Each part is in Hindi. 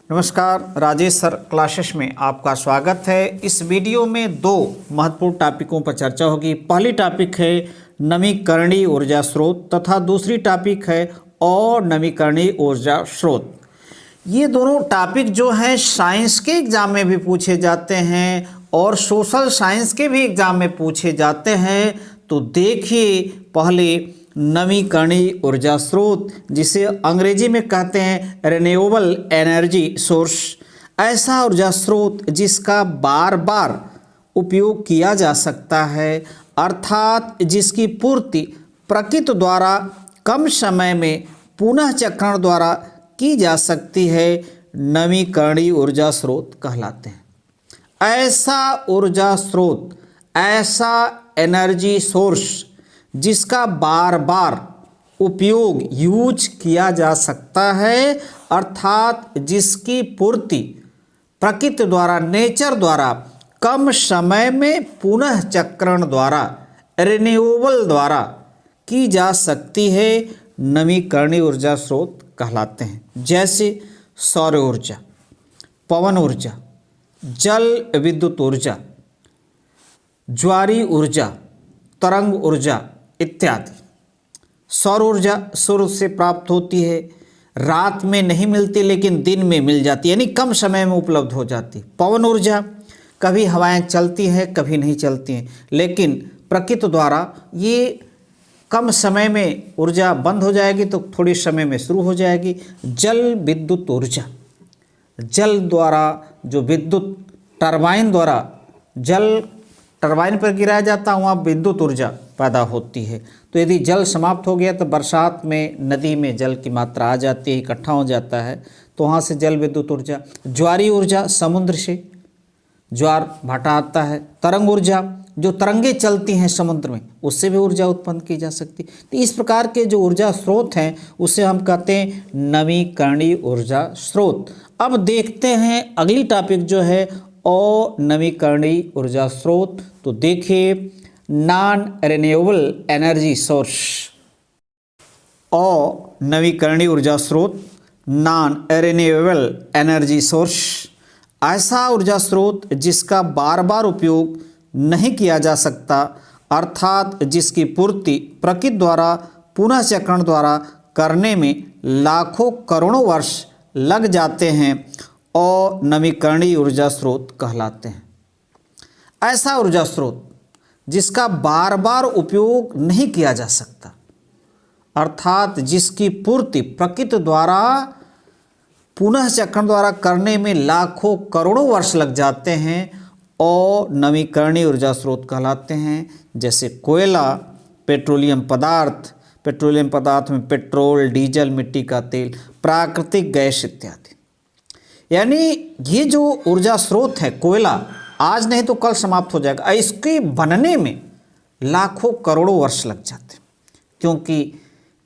नमस्कार, राजेश सर क्लासेस में आपका स्वागत है। इस वीडियो में दो महत्वपूर्ण टॉपिकों पर चर्चा होगी। पहली टॉपिक है नवीकरणीय ऊर्जा स्रोत तथा दूसरी टॉपिक है अनवीकरणीय ऊर्जा स्रोत। ये दोनों टॉपिक जो हैं साइंस के एग्ज़ाम में भी पूछे जाते हैं और सोशल साइंस के भी एग्ज़ाम में पूछे जाते हैं। तो देखिए, पहले नवीकरणीय ऊर्जा स्रोत, जिसे अंग्रेजी में कहते हैं रिन्यूएबल एनर्जी सोर्स, ऐसा ऊर्जा स्रोत जिसका बार बार उपयोग किया जा सकता है, अर्थात जिसकी पूर्ति प्रकृति द्वारा कम समय में पुनः चक्रण द्वारा की जा सकती है, नवीकरणीय ऊर्जा स्रोत कहलाते हैं। ऐसा ऊर्जा स्रोत, ऐसा एनर्जी सोर्स जिसका बार बार उपयोग यूज किया जा सकता है, अर्थात जिसकी पूर्ति प्रकृति द्वारा, नेचर द्वारा कम समय में पुनः चक्रण द्वारा, रिन्यूएबल द्वारा की जा सकती है, नवीकरणीय ऊर्जा स्रोत कहलाते हैं। जैसे सौर ऊर्जा, पवन ऊर्जा, जल विद्युत ऊर्जा, ज्वारीय ऊर्जा, तरंग ऊर्जा इत्यादि। सौर ऊर्जा सूर्य से प्राप्त होती है, रात में नहीं मिलती लेकिन दिन में मिल जाती है, यानी कम समय में उपलब्ध हो जाती है। पवन ऊर्जा, कभी हवाएं चलती हैं कभी नहीं चलती हैं, लेकिन प्रकृति द्वारा ये कम समय में ऊर्जा बंद हो जाएगी तो थोड़ी समय में शुरू हो जाएगी। जल विद्युत ऊर्जा, जल द्वारा जो विद्युत टरबाइन द्वारा जल टरबाइन पर गिराया जाता है, वहाँ विद्युत ऊर्जा पैदा होती है। तो यदि जल समाप्त हो गया तो बरसात में नदी में जल की मात्रा आ जाती है, इकट्ठा हो जाता है, तो वहाँ से जल विद्युत ऊर्जा। ज्वारीय ऊर्जा, समुद्र से ज्वार भाटा आता है। तरंग ऊर्जा, जो तरंगे चलती हैं समुद्र में, उससे भी ऊर्जा उत्पन्न की जा सकती है। तो इस प्रकार के जो ऊर्जा स्रोत हैं उसे हम कहते हैं नवीकरणीय ऊर्जा स्रोत। अब देखते हैं अगली टॉपिक जो है अनवीकरणीय ऊर्जा स्रोत। तो देखिए, नॉन रिन्यूएबल एनर्जी सोर्स। अनवीकरणीय ऊर्जा स्रोत, नॉन रिन्यूएबल एनर्जी सोर्स, ऐसा ऊर्जा स्रोत जिसका बार बार उपयोग नहीं किया जा सकता, अर्थात जिसकी पूर्ति प्रकृति द्वारा पुनः चक्रण द्वारा करने में लाखों करोड़ों वर्ष लग जाते हैं, अनवीकरणीय ऊर्जा स्रोत कहलाते हैं। ऐसा ऊर्जा स्रोत जिसका बार बार उपयोग नहीं किया जा सकता, अर्थात जिसकी पूर्ति प्रकृति द्वारा पुनः चक्रण द्वारा करने में लाखों करोड़ों वर्ष लग जाते हैं, अनवीकरणीय ऊर्जा स्रोत कहलाते हैं। जैसे कोयला, पेट्रोलियम पदार्थ में पेट्रोल, डीजल, मिट्टी का तेल, प्राकृतिक गैस इत्यादि। यानी ये जो ऊर्जा स्रोत है कोयला, आज नहीं तो कल समाप्त हो जाएगा। इसके बनने में लाखों करोड़ों वर्ष लग जाते हैं, क्योंकि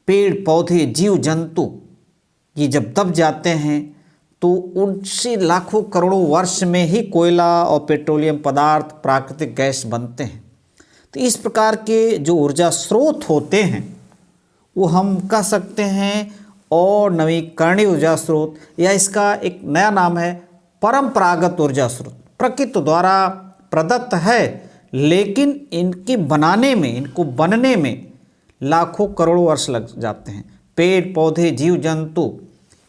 पेड़ पौधे, जीव जंतु ये जब दब जाते हैं तो उनसे लाखों करोड़ों वर्ष में ही कोयला और पेट्रोलियम पदार्थ, प्राकृतिक गैस बनते हैं। तो इस प्रकार के जो ऊर्जा स्रोत होते हैं वो हम कह सकते हैं अनवीकरणीय ऊर्जा स्रोत, या इसका एक नया नाम है परंपरागत ऊर्जा स्रोत। प्रकृति द्वारा प्रदत्त है, लेकिन इनके बनाने में, इनको बनने में लाखों करोड़ों वर्ष लग जाते हैं। पेड़ पौधे, जीव जंतु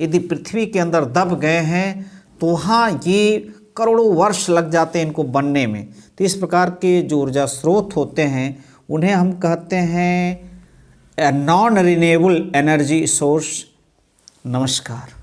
यदि पृथ्वी के अंदर दब गए हैं तो वहाँ ये करोड़ों वर्ष लग जाते हैं इनको बनने में। तो इस प्रकार के जो ऊर्जा स्रोत होते हैं उन्हें हम कहते हैं नॉन रिन्यूएबल एनर्जी सोर्स। नमस्कार।